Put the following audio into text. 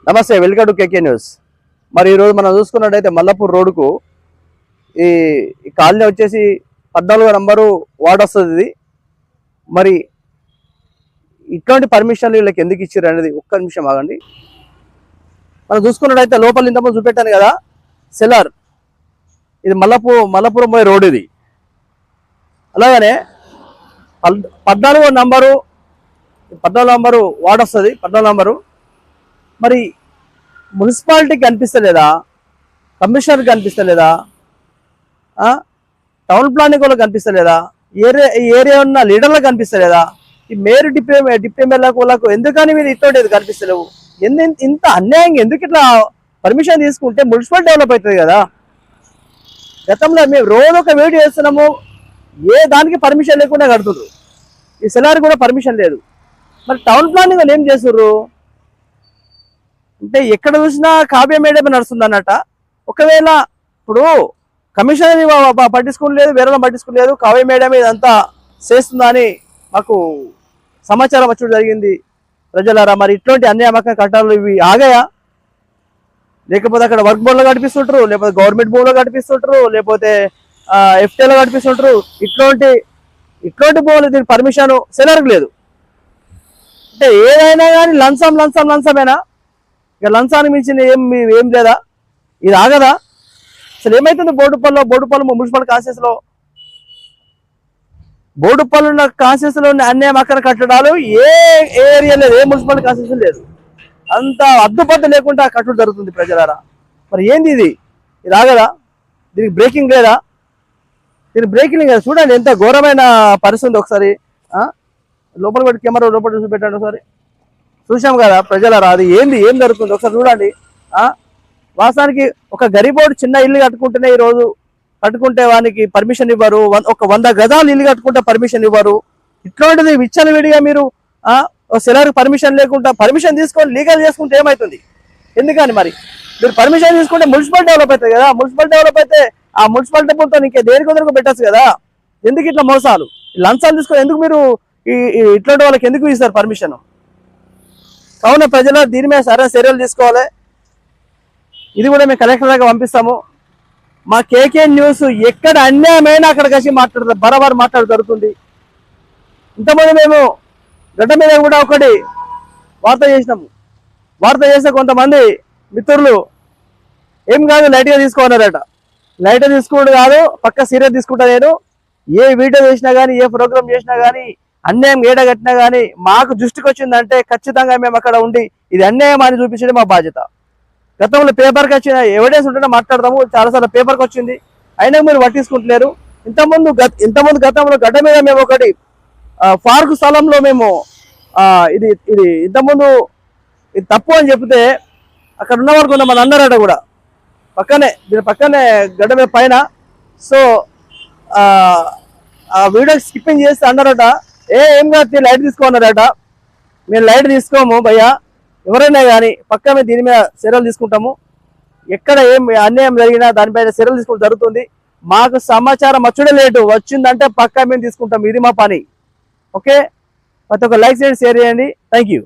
నమస్తే, welcome to KK news. మరి ఈరోజు మనం చూసుకున్నట్టయితే మల్లపూర్ రోడ్డుకు ఈ కాలనీ వచ్చేసి 14వ నంబరు వార్డు వస్తుంది. ఇది మరి ఇట్లాంటి పర్మిషన్లు వీళ్ళకి ఎందుకు ఇచ్చారు అనేది ఒక్క నిమిషం ఆగండి. మనం చూసుకున్నట్టయితే లోపల ఇంతకుముందు చూపెట్టాను కదా సెల్లర్, ఇది మల్లపురం పోయే రోడ్. ఇది అలాగనే 14వ నంబరు వార్డు వస్తుంది. 14వ నంబరు మరి మున్సిపాలిటీకి కనిపిస్తలేదా, కమిషనర్కి కనిపిస్తలేదా, టౌన్ ప్లానింగ్ వాళ్ళకి కనిపిస్తలేదా, ఏరియా ఉన్న లీడర్లకు కనిపిస్తలేదా, ఈ మేయర్ డిప్యూటీ వాళ్ళకు ఎందుకని మీరు ఇటువంటి కనిపిస్తలేవు? ఇంత అన్యాయంగా ఎందుకు ఇట్లా పర్మిషన్ తీసుకుంటే మున్సిపల్ డెవలప్ అవుతుంది కదా. గతంలో మేము రోజు ఒక వీడియో చేస్తున్నాము, ఏ దానికి పర్మిషన్ లేకుండా కడుతున్నారు. ఈ సెలార్ కూడా పర్మిషన్ లేదు. మరి టౌన్ ప్లానింగ్ వాళ్ళు ఏం చేస్తుర్రు అంటే ఎక్కడ చూసినా కావ్య మేడమే నడుస్తుంది అన్నట్ట. ఒకవేళ ఇప్పుడు కమిషనర్ పట్టించుకోలేదు, వేరే పట్టించుకోలేదు, కావ్య మేడమే ఇదంతా చేస్తుందా అని మాకు సమాచారం వచ్చడం జరిగింది. ప్రజలారా, మరి ఇట్లాంటి అన్యాయమక కట్టాలు ఇవి ఆగాయా? లేకపోతే అక్కడ వర్క్ బోర్డులో కనిపిస్తుంటారు, లేకపోతే గవర్నమెంట్ భూమిలో కనిపిస్తుంటారు, లేకపోతే ఎఫ్టీలో కనిపిస్తుంటారు. ఇట్లాంటి భూములు దీని పర్మిషన్ సెలర్కి లేదు. అంటే ఏదైనా కానీ లంచమేనా? ఇక లంచానికి మించిన ఏం లేదా? ఇది ఆగదా? అసలు ఏమైతుంది బోడుపల్లి మున్సిపల్ కాన్స్టిట్యూన్సీలో బోడుపల్లి కాన్స్టిట్యూన్సీలో ఉన్న అన్యాయం అక్కడ కట్టడాలు ఏ ఏరియా లేదు, ఏ మున్సిపల్ కాన్స్టిట్యూన్సీ లేదు. అంత అద్దుపద్దు లేకుండా కట్టడం జరుగుతుంది. ప్రజలారా, మరి ఏంది ఇది ఆగదా? దీనికి బ్రేకింగ్ లేదా? దీని బ్రేకింగ్ లేదా? చూడండి ఎంత ఘోరమైన పరిస్థితి. ఒకసారి లోపల పెట్టి కెమెరా లోపల చూసి పెట్టండి. ఒకసారి చూసాం కదా ప్రజలారా, అది ఏం జరుగుతుంది ఒకసారి చూడండి. వాస్తవానికి ఒక గరీబోడు చిన్న ఇల్లు కట్టుకుంటేనే ఈరోజు కట్టుకుంటే వానికి పర్మిషన్ ఇవ్వరు. ఒక 100 గజాలు ఇల్లు కట్టుకుంటే పర్మిషన్ ఇవ్వరు. ఇట్లాంటిది విచ్చలవిడిగా మీరు సెలర్కి పర్మిషన్ లేకుండా పర్మిషన్ తీసుకొని లీగల్ చేసుకుంటే ఏమవుతుంది? ఎందుకని మరి మీరు పర్మిషన్ తీసుకుంటే మున్సిపల్ డెవలప్ అవుతుంది కదా. మున్సిపల్ డెవలప్ అయితే ఆ మున్సిపల్ డబ్బులతో ఇంకే దేనికి వరకు పెట్టచ్చు కదా. ఎందుకు ఇట్లా మోసాలు, లంచాలు తీసుకొని ఎందుకు మీరు ఇట్లాంటి వాళ్ళకి ఎందుకు ఇస్తారు పర్మిషన్? కావున ప్రజలు దీని మీద సరైన చర్యలు తీసుకోవాలి. ఇది కూడా మేము కలెక్టర్ దాకా పంపిస్తాము. మా కేకే న్యూస్ ఎక్కడ అన్యాయమైనా అక్కడ కలిసి బరాబర్ మాట్లాడు జరుగుతుంది. ఇంతమంది మేము గడ్డ మీద కూడా ఒకటి వార్త చేసినాము. వార్త చేస్తే కొంతమంది మిత్రులు ఏం కాదు లైట్గా తీసుకోన్నారట. లైట్గా తీసుకోవడం కాదు, పక్క సీరియస్ తీసుకుంటా. నేను ఏ వీడియో చేసినా కానీ, ఏ ప్రోగ్రామ్ చేసినా కానీ, అన్యాయం ఏడగట్టినా కానీ మాకు దృష్టికి వచ్చిందంటే ఖచ్చితంగా మేము అక్కడ ఉండి ఇది అన్యాయం అని చూపించడం మా బాధ్యత. గతంలో పేపర్కి వచ్చిన ఎవిడెన్స్ ఉంటేనే మాట్లాడతాము. చాలాసార్లు పేపర్కి వచ్చింది, అయినా మీరు పట్టించుకుంటలేరు. ఇంతకుముందు గతంలో గడ్డ మీద మేము ఒకటి పార్కు స్థలంలో మేము ఇది ఇంతకుముందు ఇది తప్పు అని చెప్తే అక్కడ ఉన్నవారు కొంతమంది అన్నారట కూడా దీని పక్కనే గడ్డ మీద పైన. సో ఆ వీడియో స్కిప్పింగ్ చేస్తే అన్నారట, ఏం కాదు లైట్ తీసుకోన్నారట. మేము లైట్ తీసుకోము భయ్యా, ఎవరైనా కానీ పక్క మీద దీని మీద చర్యలు తీసుకుంటాము. ఎక్కడ ఏం అన్యాయం జరిగినా దానిపైన చర్యలు తీసుకోవడం జరుగుతుంది. మాకు సమాచారం వచ్చడే లేటు వచ్చిందంటే పక్కా మేము తీసుకుంటాం. ఇది మా పని. ఓకే, ప్రతి ఒక్క లైక్ చేయండి, షేర్ చేయండి. Thank you.